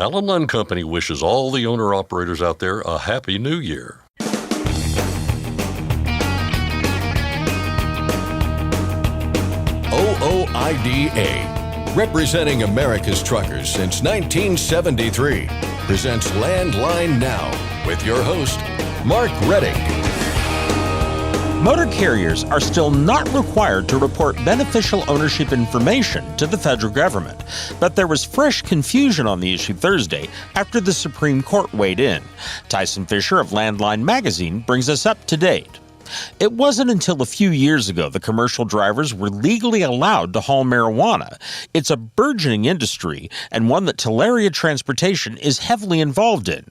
Allen Lund Company wishes all the owner-operators out there a Happy New Year. OOIDA, representing America's truckers since 1973, presents Landline Now with your host, Mark Reddick. Motor carriers are still not required to report beneficial ownership information to the federal government, but there was fresh confusion on the issue Thursday after the Supreme Court weighed in. Tyson Fisher of Landline magazine brings us up to date. It wasn't until a few years ago that commercial drivers were legally allowed to haul marijuana. It's a burgeoning industry and one that Talaria Transportation is heavily involved in.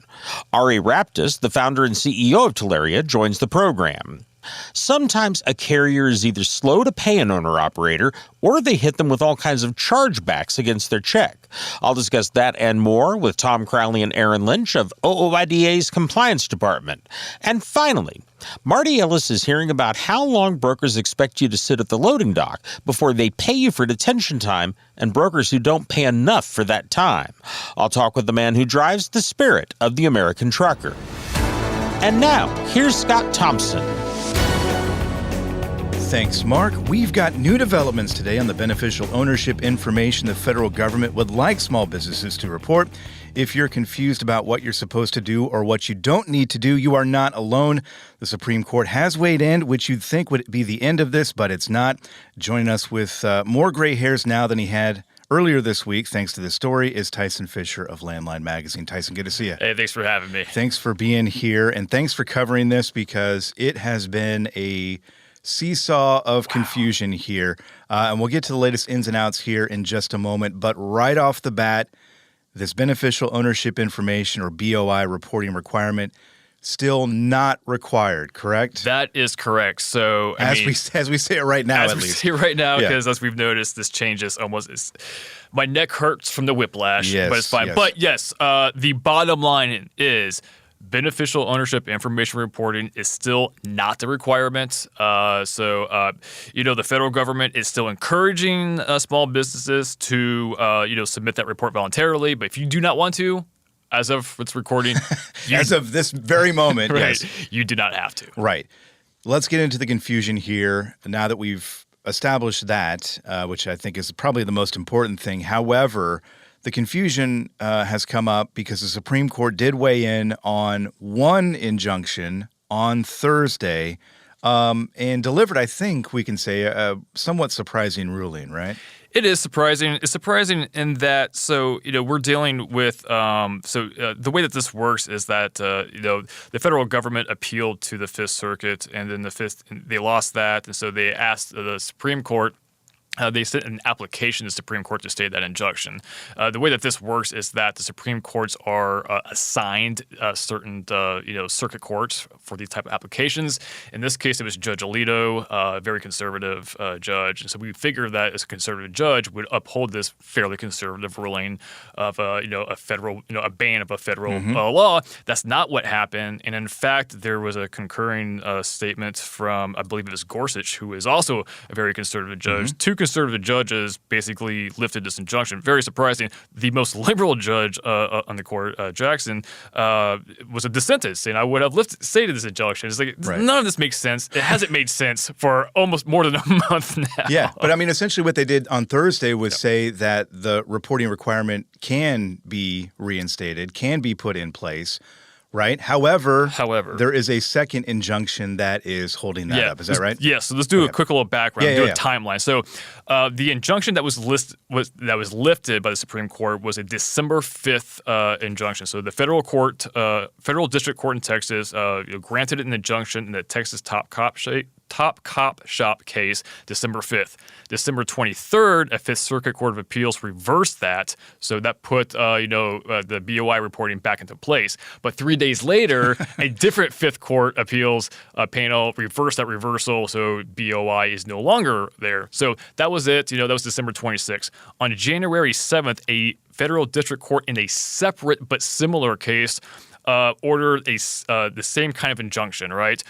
Ari Raptis, the founder and CEO of Talaria, joins the program. Sometimes a carrier is either slow to pay an owner-operator or they hit them with all kinds of chargebacks against their check. I'll discuss that and more with Tom Crowley and Aaron Lynch of OOIDA's Compliance Department. And finally, Marty Ellis is hearing about how long brokers expect you to sit at the loading dock before they pay you for detention time and brokers who don't pay enough for that time. I'll talk with the man who drives the spirit of the American trucker. And now, here's Scott Thompson. Thanks, Mark. We've got new developments today on the beneficial ownership information the federal government would like small businesses to report. If you're confused about what you're supposed to do or what you don't need to do, you are not alone. The Supreme Court has weighed in, which you'd think would be the end of this, but it's not. Joining us with more gray hairs now than he had earlier this week, thanks to this story, is Tyson Fisher of Landline Magazine. Tyson, good to see you. Hey, thanks for having me. Thanks for being here, and thanks for covering this because it has been a seesaw of confusion here. And we'll get to the latest ins and outs here in just a moment. But right off the bat, this beneficial ownership information or BOI reporting requirement still not required, correct? That is correct. So as we say it right now, as at we least. say it right now, because as we've noticed, this changes almost. My neck hurts from the whiplash, but it's fine. Yes. But yes, the bottom line is beneficial ownership information reporting is still not the requirement. The federal government is still encouraging small businesses to, submit that report voluntarily. But if you do not want to, as of its recording, as of this very moment, right, yes, you do not have to. Right. Let's get into the confusion here now that we've established that, which I think is probably the most important thing. However, the confusion has come up because the Supreme Court did weigh in on one injunction on Thursday and delivered, I think we can say, a somewhat surprising ruling, right? It is surprising. It's surprising in that, we're dealing with, the way that this works is that, the federal government appealed to the Fifth Circuit, and then they lost that, and so they asked the Supreme Court. They sent an application to the Supreme Court to stay that injunction. The way that this works is that the Supreme Courts are assigned certain, circuit courts for these type of applications. In this case, it was Judge Alito, a very conservative judge. And so we figured that as a conservative judge would uphold this fairly conservative ruling of, a federal, a ban of a federal law. That's not what happened. And in fact, there was a concurring statement from, I believe it was Gorsuch, who is also a very conservative judge. Two conservative judges basically lifted this injunction. Very surprising. The most liberal judge on the court, Jackson, was a dissented, saying I would have stated this injunction. It's like, none of this makes sense. It hasn't made sense for almost more than a month now. Yeah, but I mean, essentially what they did on Thursday was say that the reporting requirement can be reinstated, can be put in place. Right. However, there is a second injunction that is holding that up. Is that right? Yeah. So let's do a quick little background, do a timeline. So the injunction that was lifted by the Supreme Court was a December 5th injunction. So the federal district court in Texas granted an injunction in the Texas Top Cop Shop case December 5th. December 23rd, a Fifth Circuit Court of Appeals reversed that, so that put the BOI reporting back into place. But 3 days later, a different Fifth Court Appeals panel reversed that reversal, so BOI is no longer there. So that was it. That was December 26th. On January 7th, a federal district court in a separate but similar case ordered the same kind of injunction, right?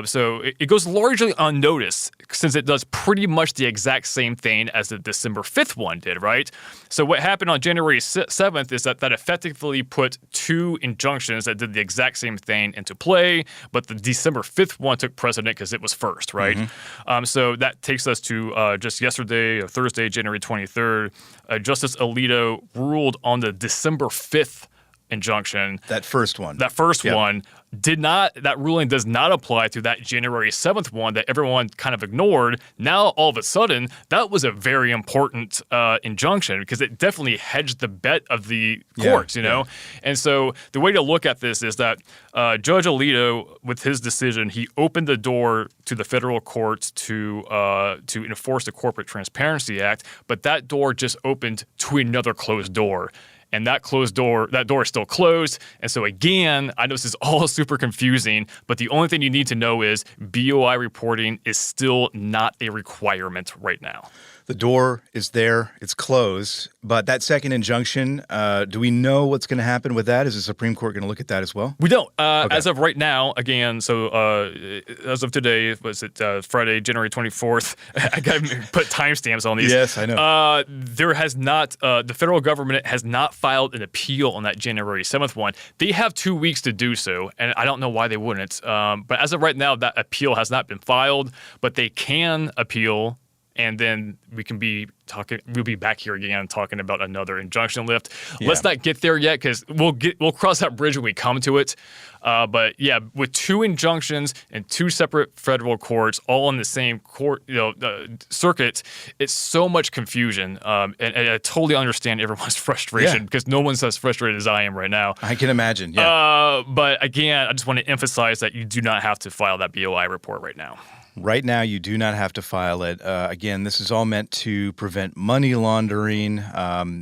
So it goes largely unnoticed since it does pretty much the exact same thing as the December 5th one did, right? So what happened on January 7th is that effectively put two injunctions that did the exact same thing into play, but the December 5th one took precedent because it was first, right? So that takes us to just yesterday, or Thursday, January 23rd. Justice Alito ruled on the December 5th injunction. That first one. That ruling does not apply to that January 7th one that everyone kind of ignored. Now, all of a sudden, that was a very important injunction because it definitely hedged the bet of the courts, you know? And so the way to look at this is that Judge Alito, with his decision, he opened the door to the federal courts to enforce the Corporate Transparency Act, but that door just opened to another closed door. And that door is still closed. And so again, I know this is all super confusing, but the only thing you need to know is BOI reporting is still not a requirement right now. The door is there. It's closed. But that second injunction, do we know what's going to happen with that? Is the Supreme Court going to look at that as well? We don't. As of right now, again, so as of today, was it Friday, January 24th? I got to put timestamps on these. Yes, I know. There has not, the federal government has not filed an appeal on that January 7th one. They have 2 weeks to do so, and I don't know why they wouldn't. But as of right now, that appeal has not been filed, but they can appeal. And then we'll be back here again talking about another injunction lift. Yeah. Let's not get there yet because we'll cross that bridge when we come to it. But yeah, with two injunctions and two separate federal courts, all in the same court, circuit, it's so much confusion. And I totally understand everyone's frustration because no one's as frustrated as I am right now. I can imagine. Yeah. But again, I just want to emphasize that you do not have to file that BOI report right now. Right now, you do not have to file it. Again, this is all meant to prevent money laundering.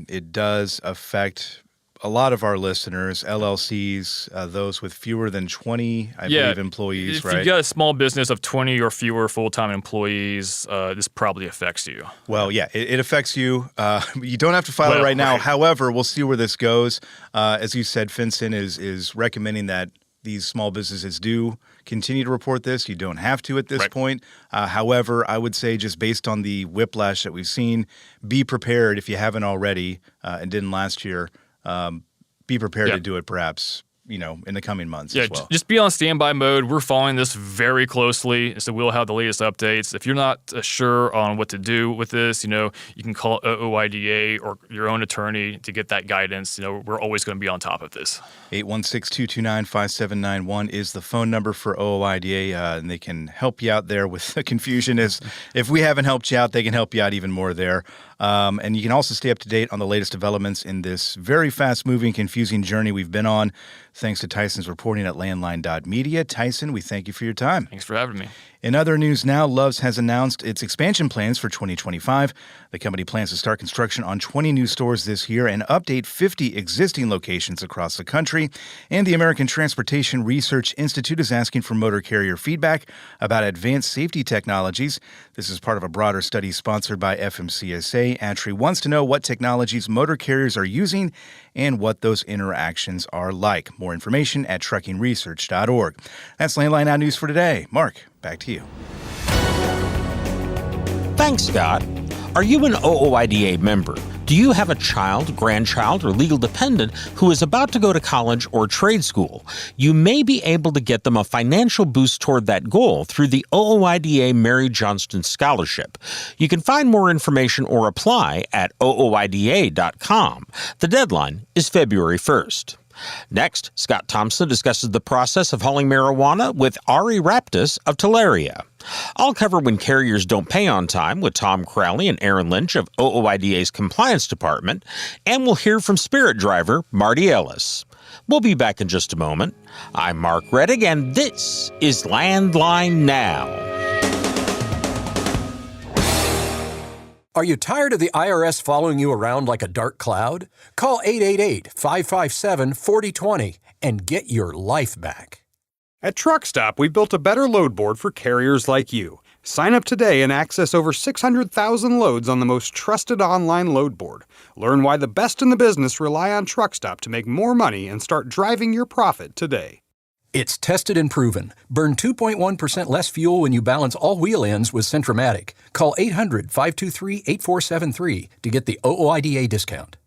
It does affect a lot of our listeners, LLCs, those with fewer than 20, I believe, employees, right? If you got a small business of 20 or fewer full-time employees, this probably affects you. Well, yeah, it affects you. You don't have to file it right now. However, we'll see where this goes. As you said, FinCEN is recommending that these small businesses do continue to report this. You don't have to at this point. However, I would say just based on the whiplash that we've seen, be prepared if you haven't already and didn't last year. Be prepared to do it perhaps, in the coming months as well. Just be on standby mode. We're following this very closely, so we'll have the latest updates. If you're not sure on what to do with this, you can call OOIDA or your own attorney to get that guidance. We're always going to be on top of this. 816-229-5791 is the phone number for OOIDA, and they can help you out there with the confusion. If we haven't helped you out, they can help you out even more there. And you can also stay up to date on the latest developments in this very fast-moving, confusing journey we've been on, thanks to Tyson's reporting at landline.media. Tyson, we thank you for your time. Thanks for having me. In other news now, Love's has announced its expansion plans for 2025. The company plans to start construction on 20 new stores this year and update 50 existing locations across the country. And the American Transportation Research Institute is asking for motor carrier feedback about advanced safety technologies. This is part of a broader study sponsored by FMCSA. ATRI wants to know what technologies motor carriers are using and what those interactions are like. More information at truckingresearch.org. That's Landline Now News for today. Mark, back to you. Thanks, Scott. Are you an OOIDA member? Do you have a child, grandchild, or legal dependent who is about to go to college or trade school? You may be able to get them a financial boost toward that goal through the OOIDA Mary Johnston Scholarship. You can find more information or apply at OOIDA.com. The deadline is February 1st. Next, Scott Thompson discusses the process of hauling marijuana with Ari Raptis of Tuleria. I'll cover when carriers don't pay on time with Tom Crowley and Aaron Lynch of OOIDA's Compliance Department, and we'll hear from Spirit driver Marty Ellis. We'll be back in just a moment. I'm Mark Reddick, and this is Landline Now. Are you tired of the IRS following you around like a dark cloud? Call 888-557-4020 and get your life back. At Truck Stop, we've built a better load board for carriers like you. Sign up today and access over 600,000 loads on the most trusted online load board. Learn why the best in the business rely on TruckStop to make more money and start driving your profit today. It's tested and proven. Burn 2.1% less fuel when you balance all wheel ends with Centromatic. Call 800-523-8473 to get the OOIDA discount.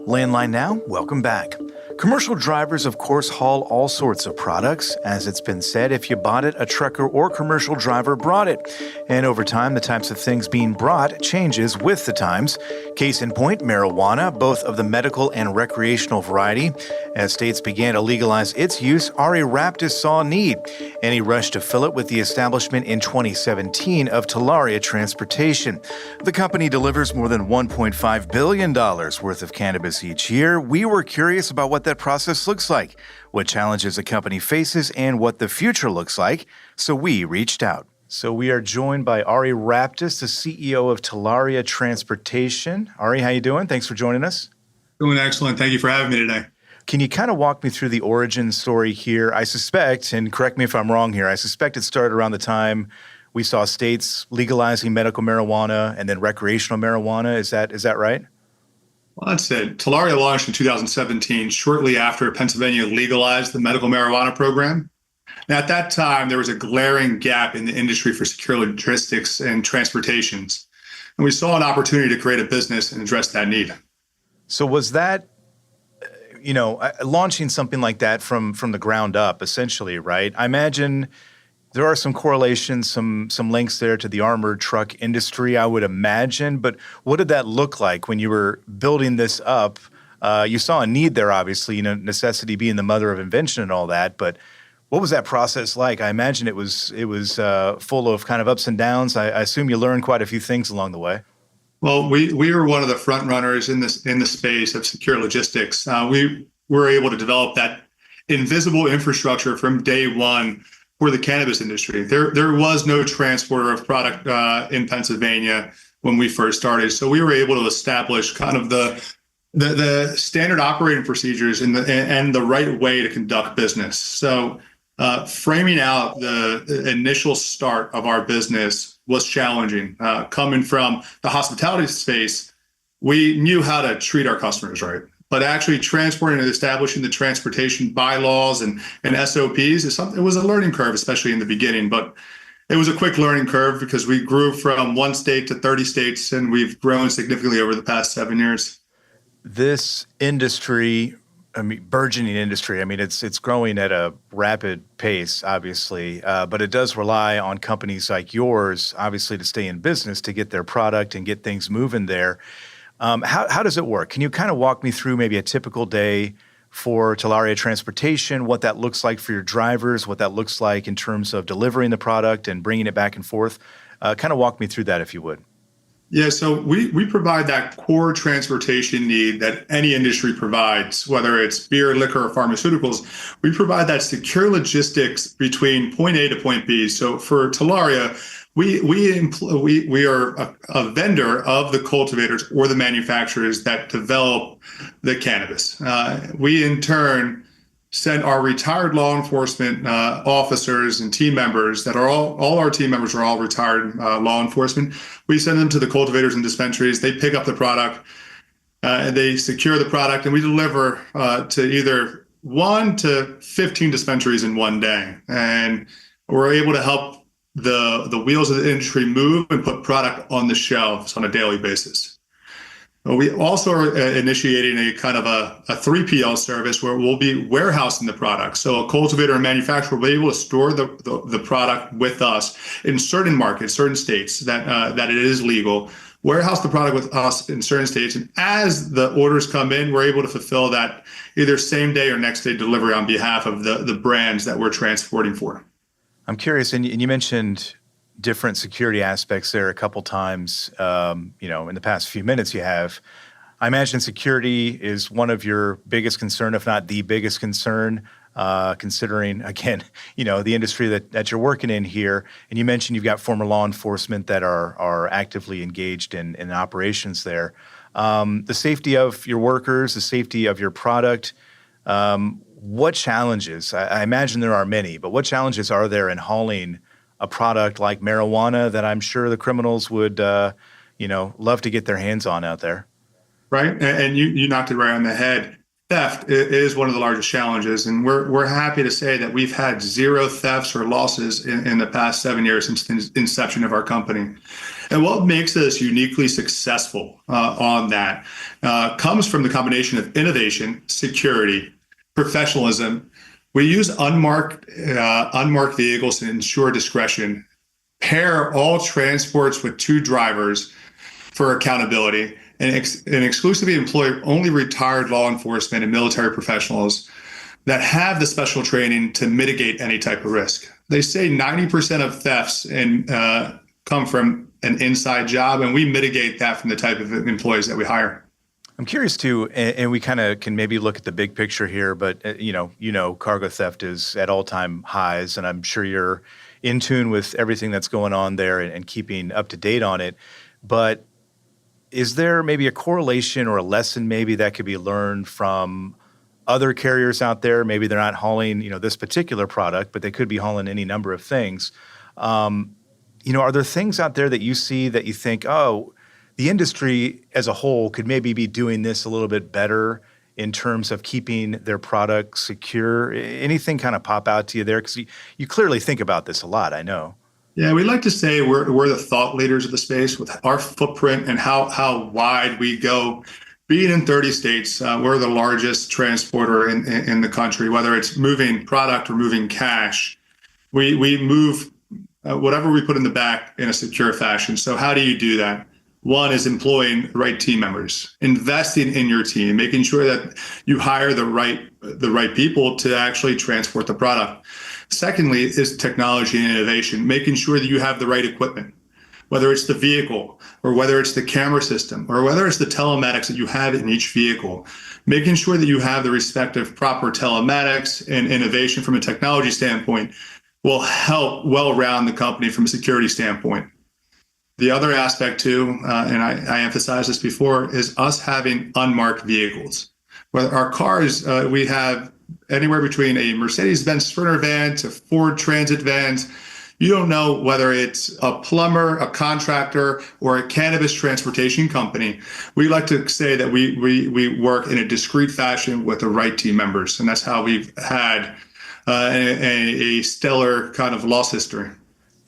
Landline Now, welcome back. Commercial drivers, of course, haul all sorts of products. As it's been said, if you bought it, a trucker or commercial driver brought it. And over time, the types of things being brought changes with the times. Case in point, marijuana, both of the medical and recreational variety. As states began to legalize its use, Ari Raptis saw a need, and he rushed to fill it with the establishment in 2017 of Talaria Transportation. The company delivers more than $1.5 billion worth of cannabis each year. We were curious about what that process looks like, what challenges the company faces, and what the future looks like, so we reached out. So we are joined by Ari Raptis, the CEO of Talaria Transportation. Ari, how you doing? Thanks for joining us. Doing excellent. Thank you for having me today. Can you kind of walk me through the origin story here? I suspect, and correct me if I'm wrong here, I suspect it started around the time we saw states legalizing medical marijuana and then recreational marijuana. Is that right? Well, that's it. Talaria launched in 2017, shortly after Pennsylvania legalized the medical marijuana program. And at that time, there was a glaring gap in the industry for secure logistics and transportations. And we saw an opportunity to create a business and address that need. So was that, launching something like that from the ground up, essentially, right? I imagine there are some correlations, some links there to the armored truck industry, I would imagine. But what did that look like when you were building this up? You saw a need there, obviously, necessity being the mother of invention and all that. But what was that process like? I imagine it was full of kind of ups and downs. I assume you learned quite a few things along the way. Well, we were one of the front runners in the space of secure logistics. We were able to develop that invisible infrastructure from day one for the cannabis industry. There was no transporter of product in Pennsylvania when we first started, so we were able to establish kind of the standard operating procedures and the right way to conduct business. So framing out the initial start of our business was challenging. Coming from the hospitality space, we knew how to treat our customers right. But actually transporting and establishing the transportation bylaws and SOPs it was a learning curve, especially in the beginning. But it was a quick learning curve because we grew from 1 state to 30 states, and we've grown significantly over the past 7 years. This industry, burgeoning industry, it's growing at a rapid pace, obviously, but it does rely on companies like yours, obviously, to stay in business, to get their product and get things moving there. How does it work? Can you kind of walk me through maybe a typical day for Talaria Transportation, what that looks like for your drivers, what that looks like in terms of delivering the product and bringing it back and forth? Kind of walk me through that if you would. Yeah, so we provide that core transportation need that any industry provides, whether it's beer, liquor, or pharmaceuticals. We provide that secure logistics between point A to point B. So for Talaria, we are a vendor of the cultivators or the manufacturers that develop the cannabis. We in turn send our retired law enforcement officers and team members that are all our team members are all retired law enforcement. We send them to the cultivators and dispensaries. They pick up the product, and they secure the product, and we deliver to either 1 to 15 dispensaries in one day. And we're able to help the wheels of the industry move and put product on the shelves on a daily basis. We also are initiating a kind of a 3PL service where we'll be warehousing the product. So a cultivator and manufacturer will be able to store the product with us in certain markets, certain states that it is legal, warehouse the product with us in certain states. And as the orders come in, we're able to fulfill that either same day or next day delivery on behalf of the brands that we're transporting for. I'm curious, and you mentioned different security aspects there a couple times, in the past few minutes you have. I imagine security is one of your biggest concern, if not the biggest concern, considering, again, the industry that you're working in here. And you mentioned you've got former law enforcement that are actively engaged in operations there. The safety of your workers, the safety of your product, what challenges, I imagine there are many, but what challenges are there in hauling a product like marijuana that I'm sure the criminals would, love to get their hands on out there? Right. And you knocked it right on the head. Theft is one of the largest challenges. And we're happy to say that we've had 0 thefts or losses in the past 7 years since the inception of our company. And what makes us uniquely successful on that comes from the combination of innovation, security, professionalism. We use unmarked vehicles to ensure discretion, pair all transports with 2 drivers for accountability, and exclusively employ only retired law enforcement and military professionals that have the special training to mitigate any type of risk. They say 90% of thefts come from an inside job, and we mitigate that from the type of employees that we hire. I'm curious too, and we kind of can maybe look at the big picture here, but cargo theft is at all-time highs, and I'm sure you're in tune with everything that's going on there and keeping up to date on it. But is there maybe a correlation or a lesson maybe that could be learned from other carriers out there? Maybe they're not hauling, this particular product, but they could be hauling any number of things. Are there things out there that you see that you think, the industry as a whole could maybe be doing this a little bit better in terms of keeping their product secure? Anything kind of pop out to you there? Because you clearly think about this a lot, I know. Yeah, we like to say we're the thought leaders of the space with our footprint and how wide we go. Being in 30 states, we're the largest transporter in the country, whether it's moving product or moving cash. We move whatever we put in the back in a secure fashion. So how do you do that? One is employing the right team members, investing in your team, making sure that you hire the right people to actually transport the product. Secondly is technology and innovation, making sure that you have the right equipment, whether it's the vehicle or whether it's the camera system or whether it's the telematics that you have in each vehicle, making sure that you have the respective proper telematics and innovation from a technology standpoint will help well round the company from a security standpoint. The other aspect too, and I emphasized this before, is us having unmarked vehicles. Whether our cars, we have anywhere between a Mercedes-Benz Sprinter van to Ford Transit vans. You don't know whether it's a plumber, a contractor, or a cannabis transportation company. We like to say that we work in a discrete fashion with the right team members, and that's how we've had a stellar kind of loss history.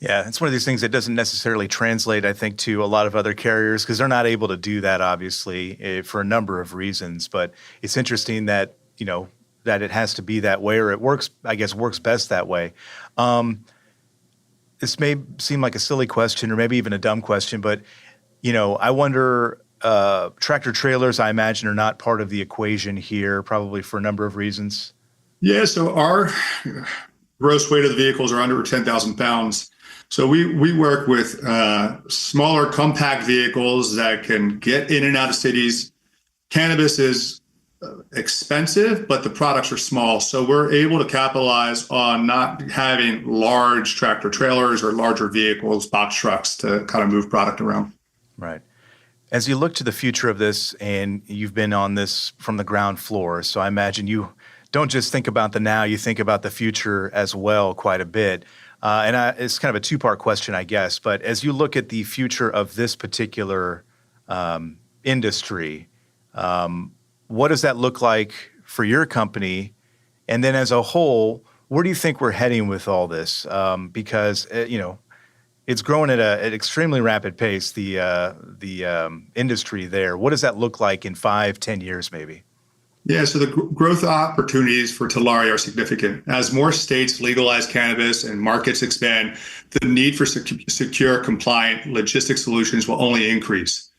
Yeah, it's one of these things that doesn't necessarily translate, I think, to a lot of other carriers because they're not able to do that, obviously, for a number of reasons. But it's interesting that, that it has to be that way, or it works best that way. This may seem like a silly question or maybe even a dumb question, but, I wonder, tractor trailers, I imagine, are not part of the equation here, probably for a number of reasons. Yeah, so our gross weight of the vehicles are under 10,000 pounds. So we work with smaller, compact vehicles that can get in and out of cities. Cannabis is expensive, but the products are small. So we're able to capitalize on not having large tractor trailers or larger vehicles, box trucks to kind of move product around. Right. As you look to the future of this, and you've been on this from the ground floor, so I imagine you don't just think about the now, you think about the future as well quite a bit. It's kind of a two-part question, I guess. But as you look at the future of this particular industry, what does that look like for your company? And then as a whole, where do you think we're heading with all this? Because, it's growing at an extremely rapid pace, the industry there. What does that look like in 5-10 years maybe? Yeah, so the growth opportunities for Tulare are significant. As more states legalize cannabis and markets expand, the need for secure, compliant logistics solutions will only increase.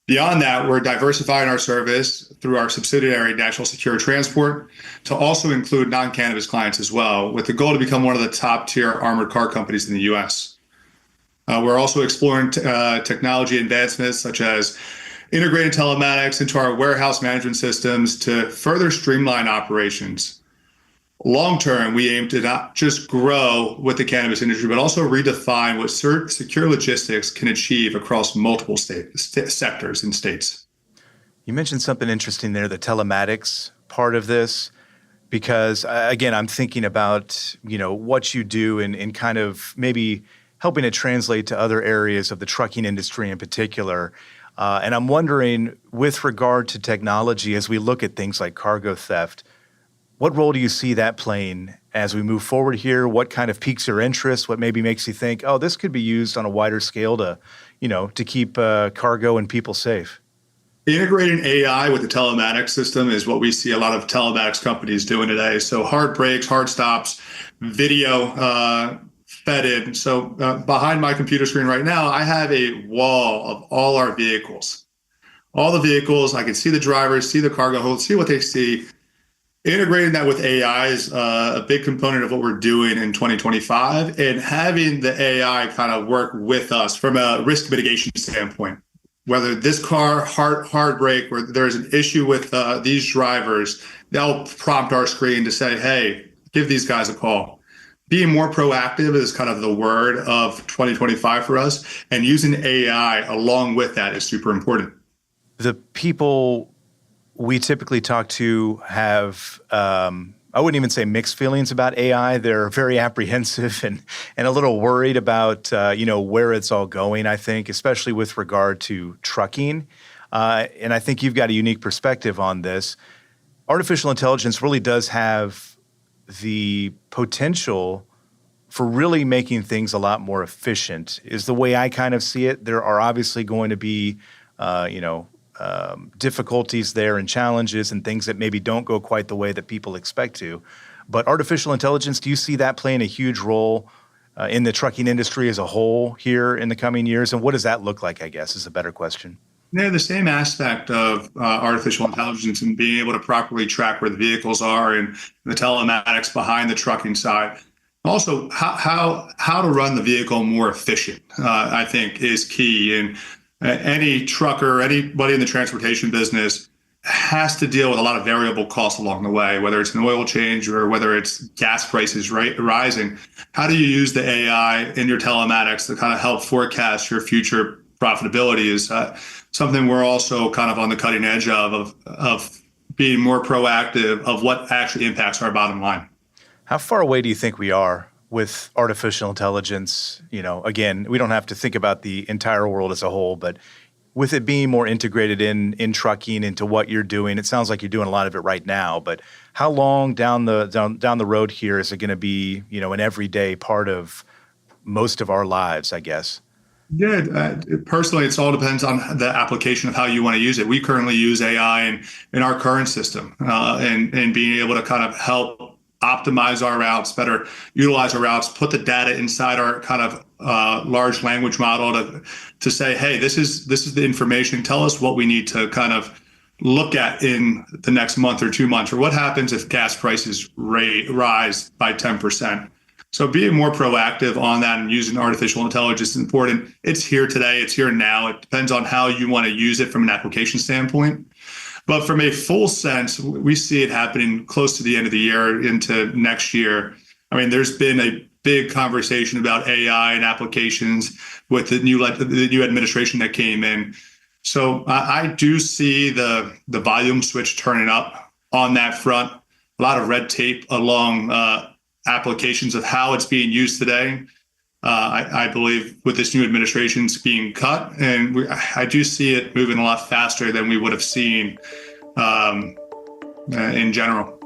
Beyond that, we're diversifying our service through our subsidiary, National Secure Transport, to also include non-cannabis clients as well, with the goal to become one of the top-tier armored car companies in the U.S. We're also exploring technology advancements such as integrating telematics into our warehouse management systems to further streamline operations. Long term, we aim to not just grow with the cannabis industry, but also redefine what secure logistics can achieve across multiple sectors and states. You mentioned something interesting there, the telematics part of this. because, again, I'm thinking about, what you do and kind of maybe helping it translate to other areas of the trucking industry in particular. And I'm wondering, with regard to technology, as we look at things like cargo theft, what role do you see that playing as we move forward here? What kind of piques your interest? What maybe makes you think, oh, this could be used on a wider scale to keep cargo and people safe? Integrating AI with the telematics system is what we see a lot of telematics companies doing today. So hard brakes, hard stops, video fed in. So behind my computer screen right now, I have a wall of all our vehicles. All the vehicles, I can see the drivers, see the cargo holds, see what they see. Integrating that with AI is a big component of what we're doing in 2025, and having the AI kind of work with us from a risk mitigation standpoint. Whether this car hard brake, where there's an issue with these drivers, they'll prompt our screen to say, hey, give these guys a call. Being more proactive is kind of the word of 2025 for us, and using AI along with that is super important. The people we typically talk to have, I wouldn't even say mixed feelings about AI. They're very apprehensive and a little worried about, where it's all going, I think, especially with regard to trucking. And I think you've got a unique perspective on this. Artificial intelligence really does have the potential for really making things a lot more efficient, is the way I kind of see it. There are obviously going to be, difficulties there and challenges and things that maybe don't go quite the way that people expect to. But artificial intelligence, do you see that playing a huge role in the trucking industry as a whole here in the coming years? And what does that look like, I guess, is a better question. Yeah, the same aspect of artificial intelligence and being able to properly track where the vehicles are and the telematics behind the trucking side. Also, how to run the vehicle more efficient, I think, is key. And any trucker, anybody in the transportation business has to deal with a lot of variable costs along the way, whether it's an oil change or whether it's gas prices rising. How do you use the AI in your telematics to kind of help forecast your future profitability is something we're also kind of on the cutting edge of being more proactive of what actually impacts our bottom line. How far away do you think we are with artificial intelligence? Again, we don't have to think about the entire world as a whole, but with it being more integrated in trucking into what you're doing, it sounds like you're doing a lot of it right now, but how long down the road here is it going to be, an everyday part of most of our lives, I guess? Yeah, personally, it all depends on the application of how you want to use it. We currently use AI in our current system and being able to kind of help optimize our routes, better utilize our routes, put the data inside our kind of large language model to say, hey, this is the information. Tell us what we need to kind of look at in the next month or 2 months, or what happens if gas prices rise by 10%. So being more proactive on that and using artificial intelligence is important. It's here today. It's here now. It depends on how you want to use it from an application standpoint. But from a full sense, we see it happening close to the end of the year into next year. I mean, there's been a big conversation about AI and applications with the new administration that came in. So I do see the volume switch turning up on that front. A lot of red tape along applications of how it's being used today. I believe with this new administration, it's being cut, and I do see it moving a lot faster than we would have seen in general.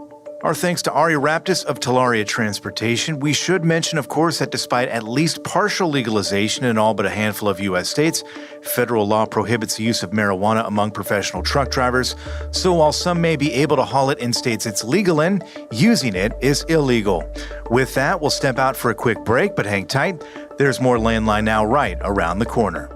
Our thanks to Ari Raptis of Talaria Transportation. We should mention, of course, that despite at least partial legalization in all but a handful of U.S. states, federal law prohibits the use of marijuana among professional truck drivers. So while some may be able to haul it in states it's legal in, using it is illegal. With that, we'll step out for a quick break, but hang tight. There's more Landline Now right around the corner.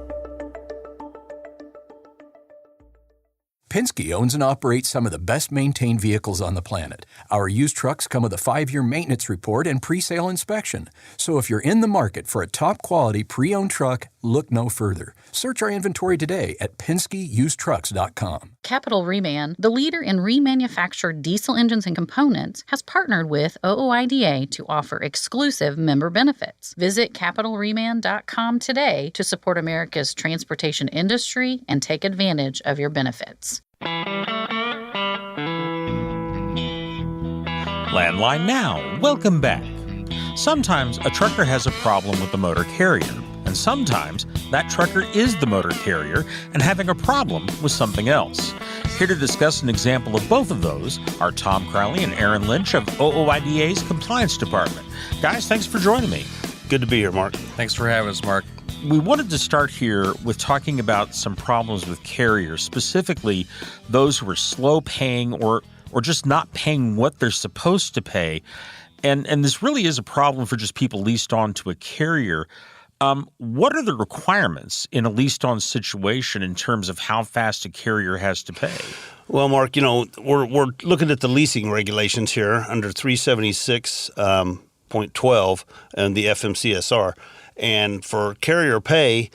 Penske owns and operates some of the best-maintained vehicles on the planet. Our used trucks come with a 5-year maintenance report and pre-sale inspection. So if you're in the market for a top-quality pre-owned truck, look no further. Search our inventory today at PenskeUsedTrucks.com. Capital Reman, the leader in remanufactured diesel engines and components, has partnered with OOIDA to offer exclusive member benefits. Visit CapitalReman.com today to support America's transportation industry and take advantage of your benefits. Landline Now. Welcome back. Sometimes a trucker has a problem with the motor carrier, and sometimes that trucker is the motor carrier and having a problem with something else. Here to discuss an example of both of those are Tom Crowley and Aaron Lynch of OOIDA's Compliance Department. Guys, thanks for joining me. Good to be here, Mark. Thanks for having us, Mark. We wanted to start here with talking about some problems with carriers, specifically those who are slow paying or just not paying what they're supposed to pay. And this really is a problem for just people leased on to a carrier. What are the requirements in a leased-on situation in terms of how fast a carrier has to pay? Well, Mark, we're looking at the leasing regulations here under 376.12 and the FMCSR. And for carrier pay,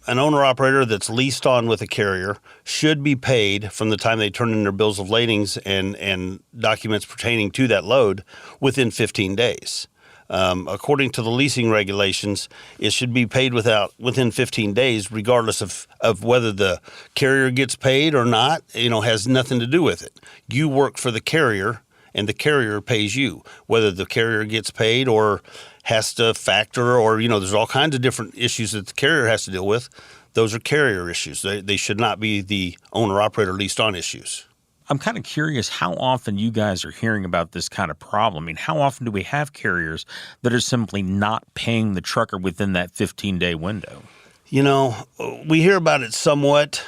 an owner-operator that's leased on with a carrier should be paid from the time they turn in their bills of ladings and documents pertaining to that load within 15 days. According to the leasing regulations, it should be paid within 15 days, regardless of whether the carrier gets paid or not. Has nothing to do with it. You work for the carrier, and the carrier pays you. Whether the carrier gets paid or has to factor, or there's all kinds of different issues that the carrier has to deal with. Those are carrier issues. They should not be the owner-operator leased-on issues. I'm kind of curious how often you guys are hearing about this kind of problem. I mean, how often do we have carriers that are simply not paying the trucker within that 15-day window? We hear about it somewhat.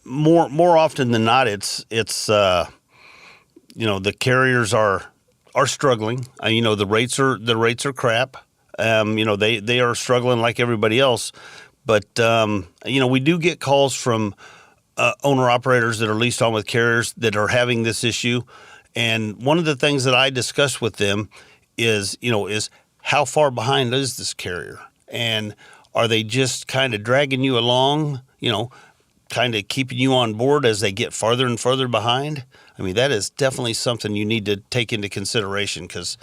More often than not, it's the carriers are struggling. The rates are crap. They are struggling like everybody else. But we do get calls from owner-operators that are leased on with carriers that are having this issue. And one of the things that I discuss with them is how far behind is this carrier? And are they just kind of dragging you along, kind of keeping you on board as they get farther and further behind? That is definitely something you need to take into consideration because,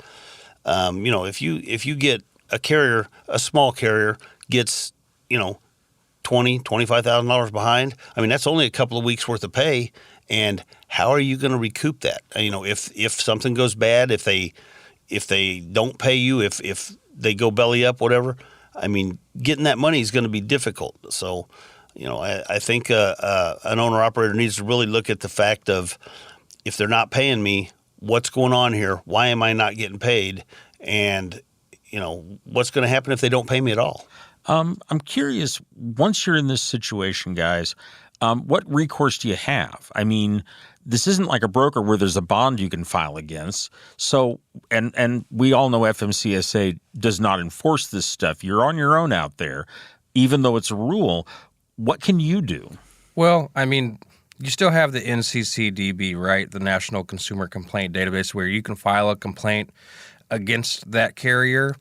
if you get a carrier, a small carrier gets, $20,000-$25,000 behind. That's only a couple of weeks worth of pay, and how are you going to recoup that? If something goes bad, if they don't pay you, if they go belly up, whatever. Getting that money is going to be difficult. So, I think an owner operator needs to really look at the fact of if they're not paying me, what's going on here? Why am I not getting paid? And what's going to happen if they don't pay me at all? I'm curious, once you're in this situation, guys, what recourse do you have? This isn't like a broker where there's a bond you can file against. So, and we all know FMCSA does not enforce this stuff. You're on your own out there, even though it's a rule. What can you do? Well, you still have the NCCDB, right? The National Consumer Complaint Database, where you can file a complaint against that carrier.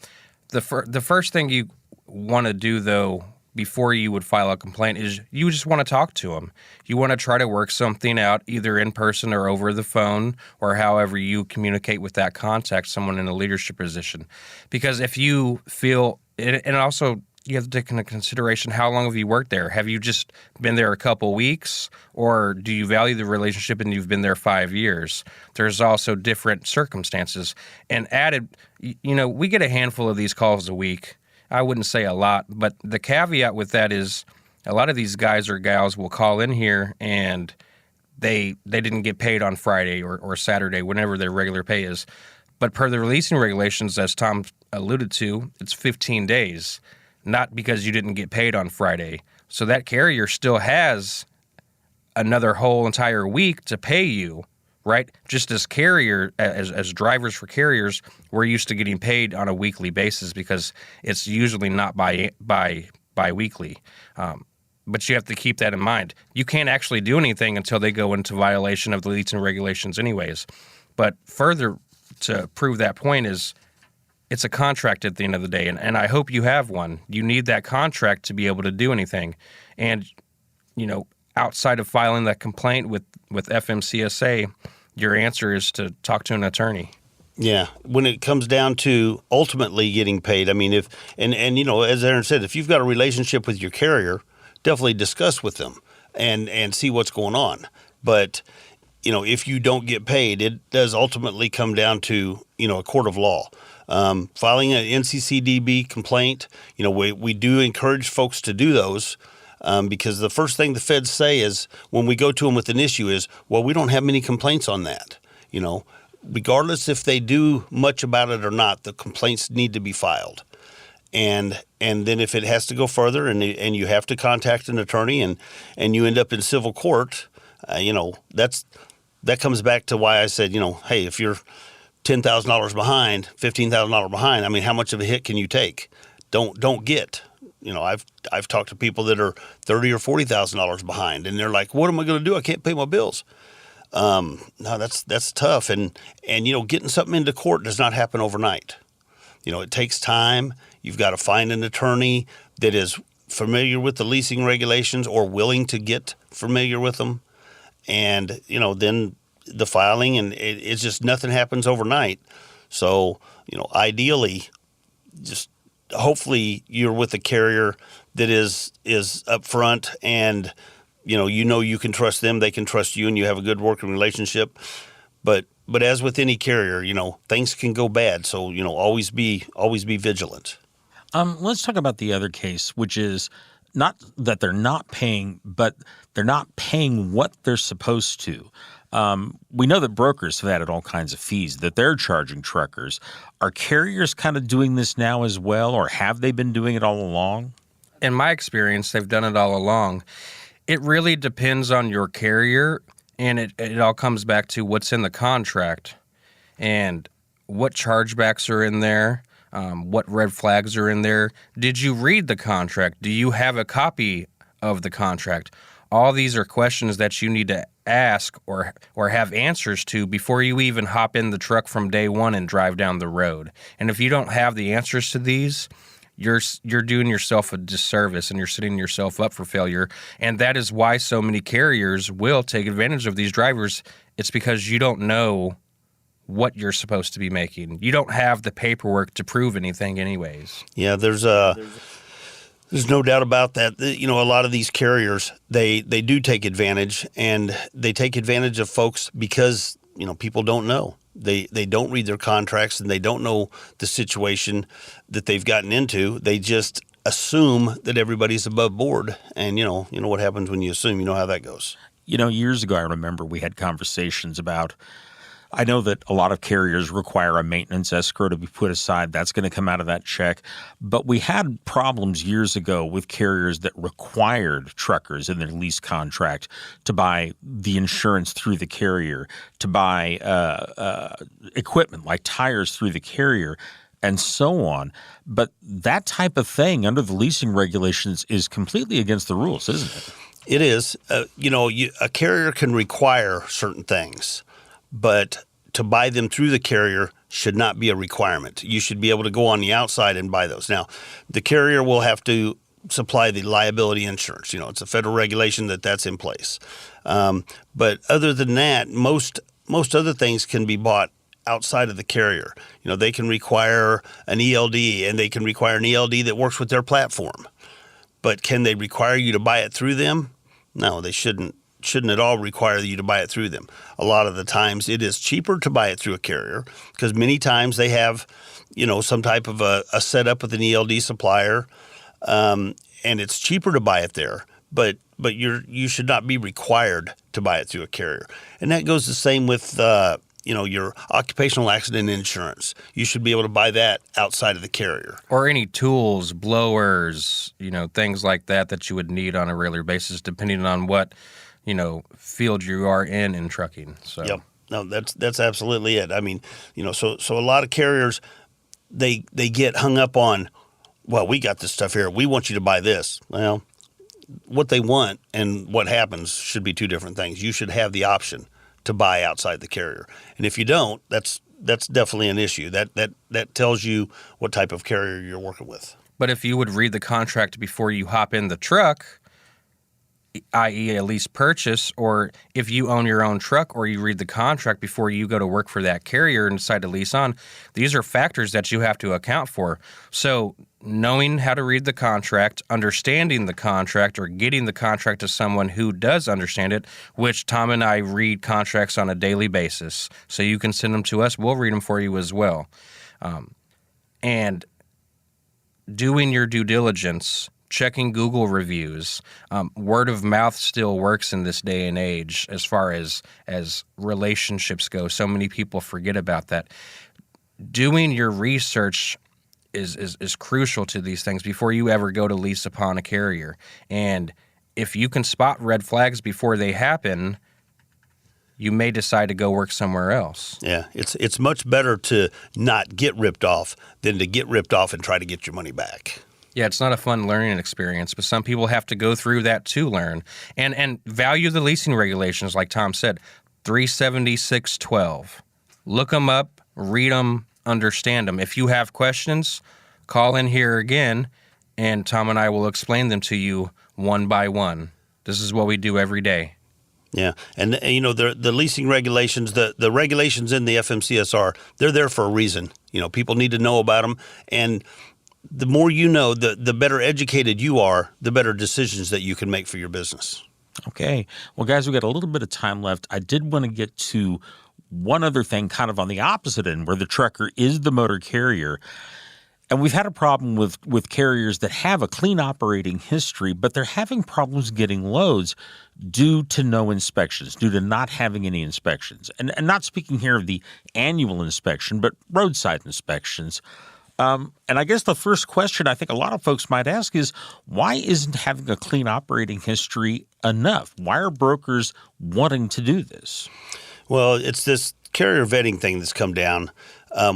The first thing you want to do, though, before you would file a complaint is you just want to talk to them. You want to try to work something out either in person or over the phone or however you communicate with that contact, someone in a leadership position. Because if you feel – and also you have to take into consideration how long have you worked there? Have you just been there a couple weeks, or do you value the relationship and you've been there 5 years? There's also different circumstances. And added, we get a handful of these calls a week. I wouldn't say a lot, but the caveat with that is a lot of these guys or gals will call in here and they didn't get paid on Friday or Saturday, whenever their regular pay is. But per the releasing regulations, as Tom alluded to, it's 15 days, not because you didn't get paid on Friday. So that carrier still has another whole entire week to pay you, right? Just as as drivers for carriers, we're used to getting paid on a weekly basis because it's usually not bi-weekly. But you have to keep that in mind. You can't actually do anything until they go into violation of the leasing regulations anyways. But further to prove that point is it's a contract at the end of the day, and I hope you have one. You need that contract to be able to do anything. And, outside of filing that complaint with FMCSA, your answer is to talk to an attorney. Yeah, when it comes down to ultimately getting paid, as Aaron said, if you've got a relationship with your carrier, definitely discuss with them and see what's going on. But if you don't get paid, it does ultimately come down to, a court of law. Filing an NCCDB complaint, we do encourage folks to do those because the first thing the feds say is when we go to them with an issue is, well, we don't have many complaints on that. Regardless if they do much about it or not, the complaints need to be filed. And then if it has to go further and you have to contact an attorney and you end up in civil court, that comes back to why I said, hey, if you're $10,000 behind, $15,000 behind, I mean, how much of a hit can you take? Don't get. I've talked to people that are $30,000 or $40,000 behind, and they're like, what am I going to do? I can't pay my bills. No, that's tough. And getting something into court does not happen overnight. It takes time. You've got to find an attorney that is familiar with the leasing regulations or willing to get familiar with them. And, then the filing, and it's just nothing happens overnight. So, ideally, just hopefully you're with a carrier that is upfront and, you can trust them, they can trust you, and you have a good working relationship. But as with any carrier, things can go bad. So, always be vigilant. Let's talk about the other case, which is not that they're not paying, but they're not paying what they're supposed to. We know that brokers have added all kinds of fees that they're charging truckers. Are carriers kind of doing this now as well, or have they been doing it all along? In my experience, they've done it all along. It really depends on your carrier, and it all comes back to what's in the contract and what chargebacks are in there, what red flags are in there. Did you read the contract? Do you have a copy of the contract? All these are questions that you need to ask or have answers to before you even hop in the truck from day one and drive down the road. And if you don't have the answers to these, you're doing yourself a disservice and you're setting yourself up for failure. And that is why so many carriers will take advantage of these drivers. It's because you don't know what you're supposed to be making. You don't have the paperwork to prove anything anyways. Yeah, there's no doubt about that. A lot of these carriers, they do take advantage, and they take advantage of folks because, people don't know. They don't read their contracts, and they don't know the situation that they've gotten into. They just assume that everybody's above board. And, you know what happens when you assume, you know how that goes. Years ago, I remember we had conversations about, I know that a lot of carriers require a maintenance escrow to be put aside. That's going to come out of that check. But we had problems years ago with carriers that required truckers in their lease contract to buy the insurance through the carrier, to buy equipment like tires through the carrier, and so on. But that type of thing under the leasing regulations is completely against the rules, isn't it? It is. A carrier can require certain things, but to buy them through the carrier should not be a requirement. You should be able to go on the outside and buy those. Now, the carrier will have to supply the liability insurance. It's a federal regulation that's in place. But other than that, most other things can be bought outside of the carrier. They can require an ELD, and they can require an ELD that works with their platform. But can they require you to buy it through them? No, they shouldn't at all require you to buy it through them. A lot of the times it is cheaper to buy it through a carrier because many times they have, some type of a setup with an ELD supplier, and it's cheaper to buy it there. But you should not be required to buy it through a carrier. And that goes the same with your occupational accident insurance. You should be able to buy that outside of the carrier. Or any tools, blowers, things like that you would need on a regular basis, depending on what field you are in trucking. So yep. No, that's absolutely it. I mean, so a lot of carriers, they get hung up on, well, we got this stuff here, we want you to buy this. Well, what they want and what happens should be two different things. You should have the option to buy outside the carrier. And if you don't, that's definitely an issue. That tells you what type of carrier you're working with. But if you would read the contract before you hop in the truck, i.e. a lease purchase, or if you own your own truck or you read the contract before you go to work for that carrier and decide to lease on, these are factors that you have to account for. So knowing how to read the contract, understanding the contract, or getting the contract to someone who does understand it, which Tom and I read contracts on a daily basis. So you can send them to us. We'll read them for you as well. And doing your due diligence, checking Google reviews. Word of mouth still works in this day and age as far as relationships go. So many people forget about that. Doing your research is crucial to these things before you ever go to lease upon a carrier. And if you can spot red flags before they happen, you may decide to go work somewhere else. Yeah, it's much better to not get ripped off than to get ripped off and try to get your money back. Yeah, it's not a fun learning experience, but some people have to go through that to learn. And value the leasing regulations, like Tom said, 376.12. Look them up, read them, understand them. If you have questions, call in here again, and Tom and I will explain them to you one by one. This is what we do every day. Yeah, and you know the leasing regulations, the regulations in the FMCSR, they're there for a reason. You know, people need to know about them, and the more you know, the better educated you are, the better decisions that you can make for your business. Okay. Well, guys, we got a little bit of time left. I did want to get to one other thing kind of on the opposite end where the trucker is the motor carrier. And we've had a problem with carriers that have a clean operating history, but they're having problems getting loads due to no inspections, due to not having any inspections. And not speaking here of the annual inspection, but roadside inspections. And I guess the first question I think a lot of folks might ask is, why isn't having a clean operating history enough? Why are brokers wanting to do this? Well, it's this carrier vetting thing that's come down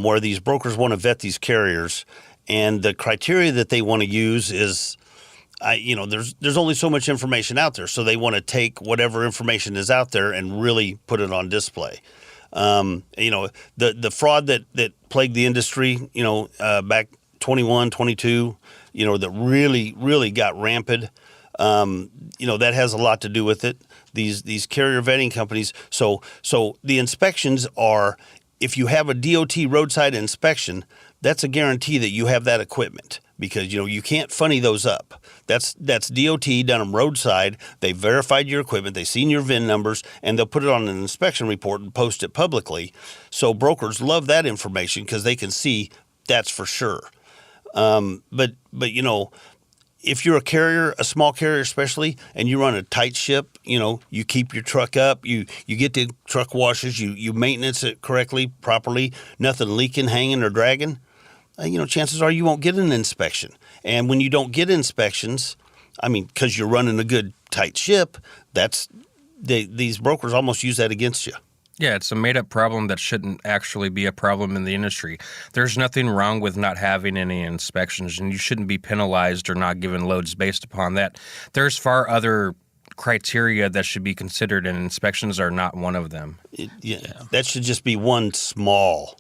where these brokers want to vet these carriers. And the criteria that they want to use is, there's only so much information out there. So they want to take whatever information is out there and really put it on display. The fraud that plagued the industry, back 21, 22, that really, really got rampant. That has a lot to do with it. These carrier vetting companies. So the inspections are, if you have a DOT roadside inspection, that's a guarantee that you have that equipment because, you can't funny those up. That's DOT done them roadside. They verified your equipment. They've seen your VIN numbers, and they'll put it on an inspection report and post it publicly. So brokers love that information because they can see that's for sure. But if you're a carrier, a small carrier especially, and you run a tight ship, you keep your truck up, you get the truck washes, you maintenance it correctly, properly, nothing leaking, hanging, or dragging, chances are you won't get an inspection. And when you don't get inspections, because you're running a good tight ship, these brokers almost use that against you. Yeah, it's a made-up problem that shouldn't actually be a problem in the industry. There's nothing wrong with not having any inspections, and you shouldn't be penalized or not given loads based upon that. There's far other criteria that should be considered, and inspections are not one of them. That should just be one small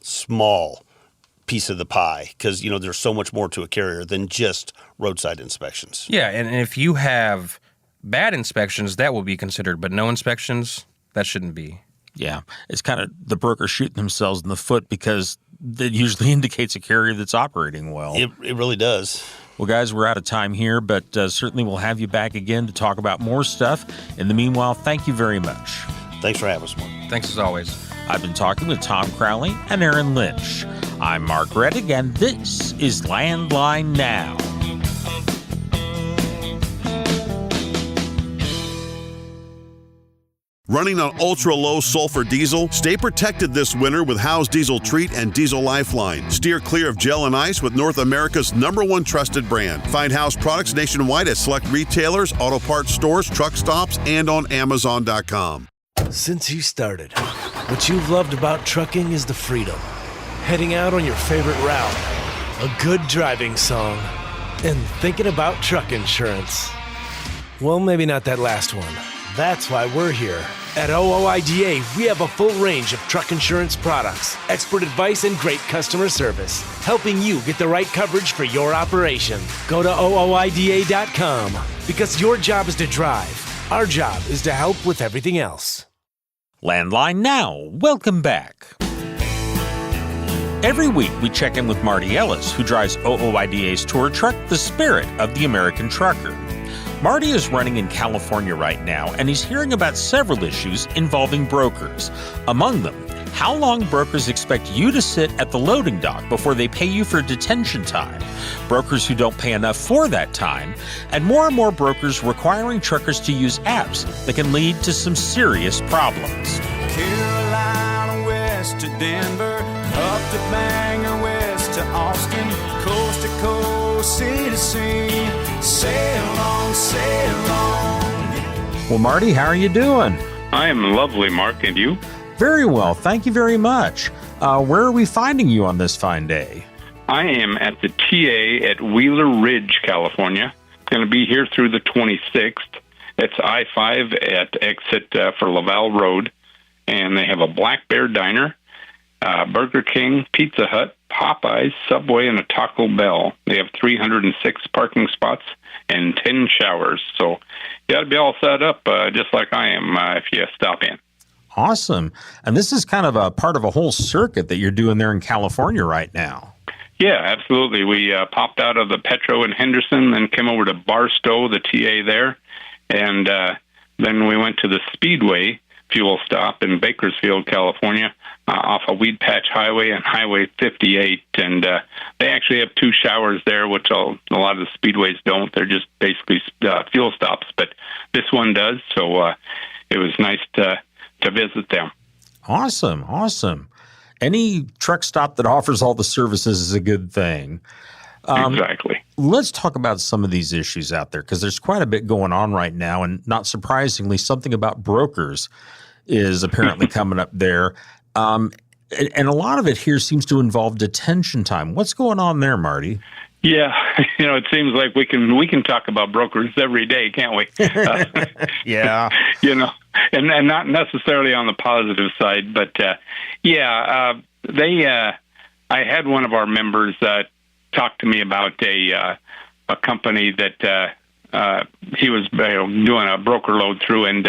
piece of the pie because, there's so much more to a carrier than just roadside inspections. Yeah, and if you have bad inspections, that will be considered, but no inspections, that shouldn't be. Yeah, it's kind of the broker shooting themselves in the foot because that usually indicates a carrier that's operating well. It really does. Well, guys, we're out of time here, but certainly we'll have you back again to talk about more stuff. In the meanwhile, thank you very much. Thanks for having us, Mark. Thanks as always. I've been talking with Tom Crowley and Aaron Lynch. I'm Mark Reddick, and this is Landline Now. Running on ultra-low sulfur diesel? Stay protected this winter with Howe's Diesel Treat and Diesel Lifeline. Steer clear of gel and ice with North America's #1 trusted brand. Find Howe's products nationwide at select retailers, auto parts stores, truck stops, and on Amazon.com. Since you started, what you've loved about trucking is the freedom. Heading out on your favorite route, a good driving song, and thinking about truck insurance. Well, maybe not that last one. That's why we're here. At OOIDA, we have a full range of truck insurance products, expert advice, and great customer service, helping you get the right coverage for your operation. Go to OOIDA.com because your job is to drive, Our job is to help with everything else. Landline now. Welcome back. Every week, we check in with Marty Ellis, who drives OOIDA's tour truck, The Spirit of the American Trucker. Marty is running in California right now, and he's hearing about several issues involving brokers. Among them, how long brokers expect you to sit at the loading dock before they pay you for detention time, brokers who don't pay enough for that time, and more brokers requiring truckers to use apps that can lead to some serious problems. Carolina west to Denver, up to Bangor, west to Austin, coast to coast, sea to sea, sail on, sail on. Well, Marty, how are you doing? I am lovely, Mark, and you? Very well, thank you very much. Where are we finding you on this fine day? I am at the TA at Wheeler Ridge, California. Going to be here through the 26th. It's I-5 at exit for Laval Road, and they have a Black Bear Diner, Burger King, Pizza Hut, Popeyes, Subway, and a Taco Bell. They have 306 parking spots and 10 showers, so you got to be all set up just like I am if you stop in. Awesome. And this is kind of a part of a whole circuit that you're doing there in California right now. Yeah, absolutely. We popped out of the Petro in Henderson, then came over to Barstow, the TA there, and then we went to the Speedway fuel stop in Bakersfield, California, off of Weed Patch Highway and Highway 58. And they actually have 2 showers there, which a lot of the Speedways don't. They're just basically fuel stops, but this one does. So it was nice to visit them. Awesome. Any truck stop that offers all the services is a good thing. Exactly. Let's talk about some of these issues out there, because there's quite a bit going on right now, and not surprisingly, something about brokers is apparently coming up there. And a lot of it here seems to involve detention time. What's going on there, Marty? Yeah, it seems like we can talk about brokers every day, can't we? Yeah. And not necessarily on the positive side, but I had one of our members talk to me about a company that he was doing a broker load through, and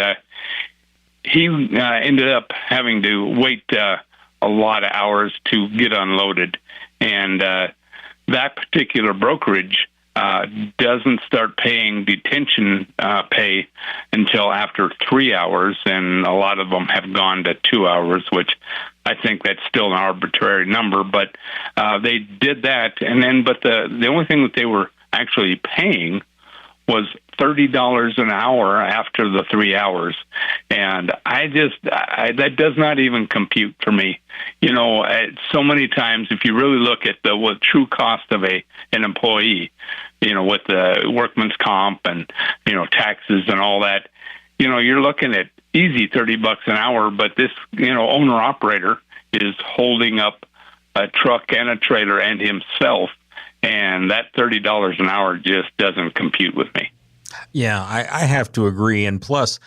he ended up having to wait a lot of hours to get unloaded, and that particular brokerage doesn't start paying detention pay until after 3 hours, and a lot of them have gone to 2 hours, which I think that's still an arbitrary number, but they did that, but the only thing that they were actually paying was $30 an hour after the 3 hours, and that does not even compute for me. So many times, if you really look at the true cost of an employee, with the workman's comp and taxes and all that, you're looking at easy $30 an hour, but this owner operator is holding up a truck and a trailer and himself, and that $30 an hour just doesn't compute with me. Yeah, I have to agree. And plus,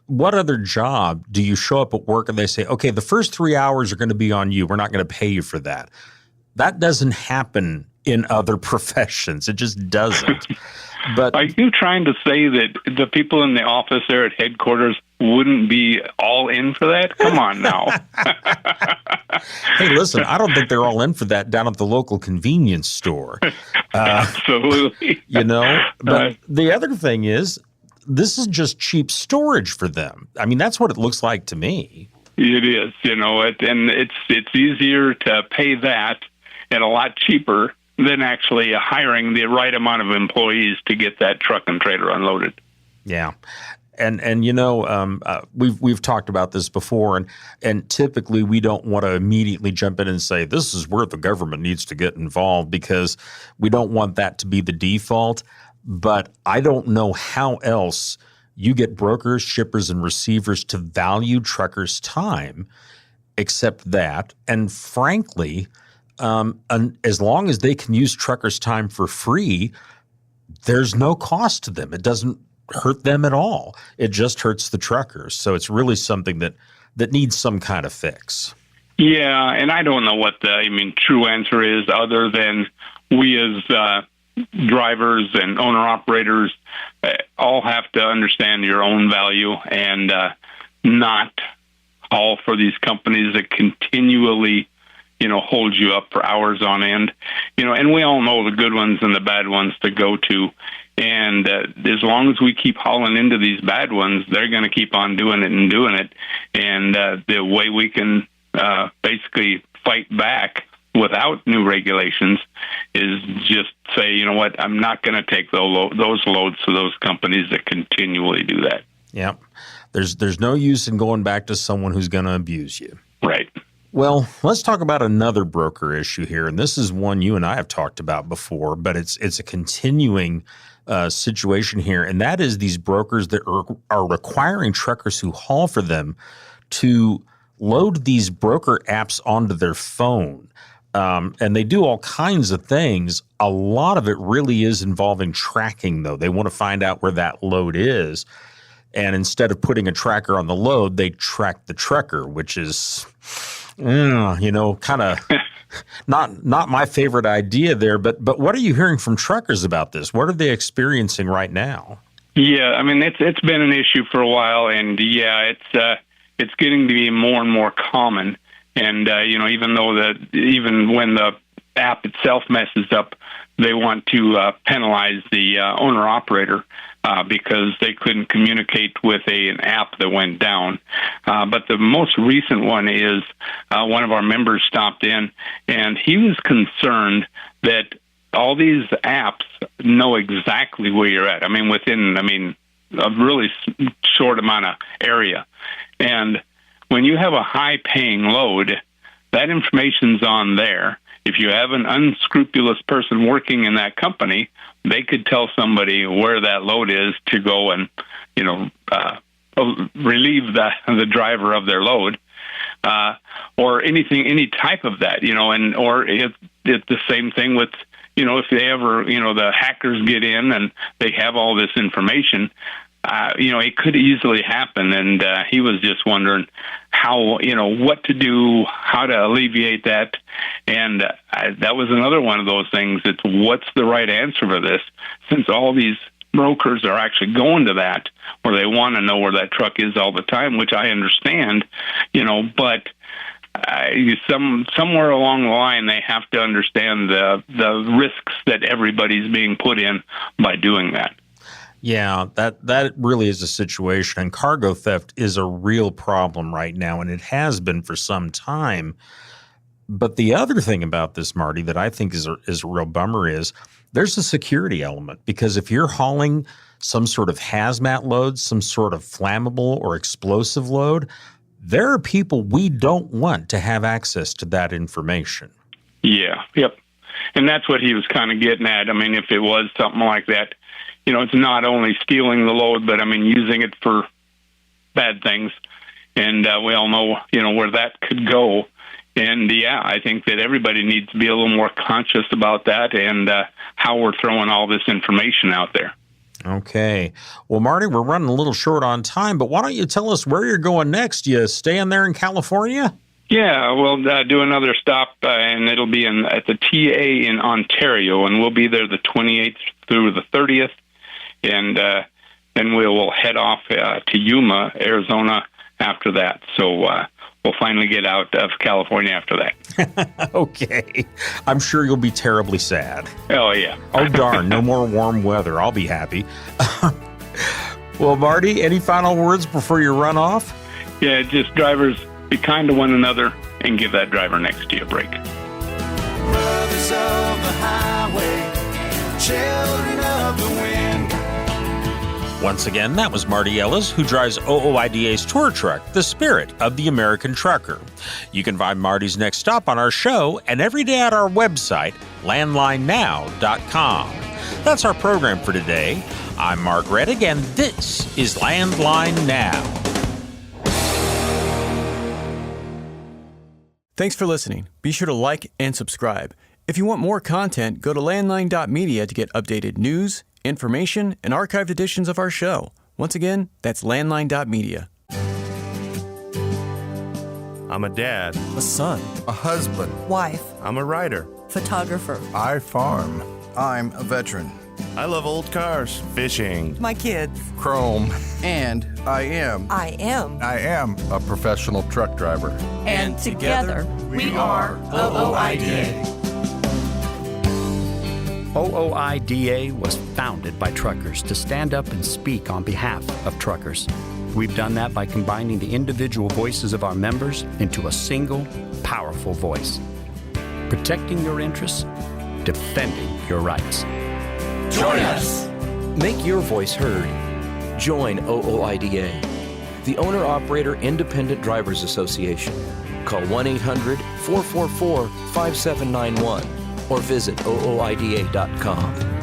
what other job do you show up at work and they say, okay, the first 3 hours are going to be on you. We're not going to pay you for that. That doesn't happen in other professions. It just doesn't. But are you trying to say that the people in the office there at headquarters wouldn't be all in for that? Come on now. Hey, listen, I don't think they're all in for that down at the local convenience store. Absolutely. But the other thing is, this is just cheap storage for them. I mean, that's what it looks like to me. It is, and it's easier to pay that and a lot cheaper than actually hiring the right amount of employees to get that truck and trailer unloaded. Yeah. And we've talked about this before, and typically we don't want to immediately jump in and say this is where the government needs to get involved, because we don't want that to be the default. But I don't know how else you get brokers, shippers, and receivers to value truckers' time except that. And frankly, as long as they can use truckers' time for free, there's no cost to them. It doesn't hurt them at all. It just hurts the truckers. So it's really something that needs some kind of fix. Yeah, and I don't know what the true answer is, other than we as drivers and owner-operators all have to understand your own value and not haul for these companies that continually, hold you up for hours on end. And we all know the good ones and the bad ones to go to. And as long as we keep hauling into these bad ones, they're going to keep on doing it. And the way we can basically fight back without new regulations is just say, you know what, I'm not going to take those loads to those companies that continually do that. Yeah. There's no use in going back to someone who's going to abuse you. Right. Well, let's talk about another broker issue here. And this is one you and I have talked about before, but it's a continuing situation here. And that is these brokers that are requiring truckers who haul for them to load these broker apps onto their phone. And they do all kinds of things. A lot of it really is involving tracking, though. They want to find out where that load is. And instead of putting a tracker on the load, they track the trucker, which is, kind of not my favorite idea there. But what are you hearing from truckers about this? What are they experiencing right now? Yeah, I mean, it's been an issue for a while, and it's getting to be more and more common. And even when the app itself messes up, they want to penalize the owner operator because they couldn't communicate with an app that went down. But the most recent one is one of our members stopped in, and he was concerned that all these apps know exactly where you're at. Within a really short amount of area. And when you have a high-paying load, that information's on there. If you have an unscrupulous person working in that company, they could tell somebody where that load is to go and, relieve the driver of their load, or any type of that, or it's the same thing with, if they ever, the hackers get in and they have all this information, it could easily happen. And he was just wondering how, what to do, how to alleviate that. And that was another one of those things. It's what's the right answer for this, since all these brokers are actually going to that where they want to know where that truck is all the time, which I understand, but somewhere along the line, they have to understand the risks that everybody's being put in by doing that. Yeah, that really is a situation. And cargo theft is a real problem right now, and it has been for some time. But the other thing about this, Marty, that I think is a real bummer is there's a security element, because if you're hauling some sort of hazmat load, some sort of flammable or explosive load, there are people we don't want to have access to that information. Yeah, yep. And that's what he was kind of getting at. If it was something like that, it's not only stealing the load, but using it for bad things. And we all know, where that could go. And I think that everybody needs to be a little more conscious about that and how we're throwing all this information out there. Okay. Well, Marty, we're running a little short on time, but why don't you tell us where you're going next? You staying there in California? Yeah, we'll do another stop, and it'll be at the TA in Ontario, and we'll be there the 28th through the 30th. And then we will head off to Yuma, Arizona after that. So we'll finally get out of California after that. Okay. I'm sure you'll be terribly sad. Oh, yeah. Oh, darn. No more warm weather. I'll be happy. Well, Marty, any final words before you run off? Yeah, just drivers, be kind to one another and give that driver next to you a break. Brothers of the highway, children of the wind. Once again, that was Marty Ellis, who drives OOIDA's tour truck, the Spirit of the American Trucker. You can find Marty's next stop on our show and every day at our website, landlinenow.com. That's our program for today. I'm Mark Reddick, and this is Landline Now. Thanks for listening. Be sure to like and subscribe. If you want more content, go to landline.media to get updated news, information, and archived editions of our show. Once again, that's landline.media. I'm a dad, a son, a husband, wife, I'm a writer, photographer, I farm, I'm a veteran. I love old cars, fishing, my kids, Chrome, and I am a professional truck driver. And together we are OOIDA. OOIDA was founded by truckers to stand up and speak on behalf of truckers. We've done that by combining the individual voices of our members into a single, powerful voice. Protecting your interests, defending your rights. Join us! Make your voice heard. Join OOIDA, the Owner-Operator Independent Drivers Association. Call 1-800-444-5791 or visit OOIDA.com.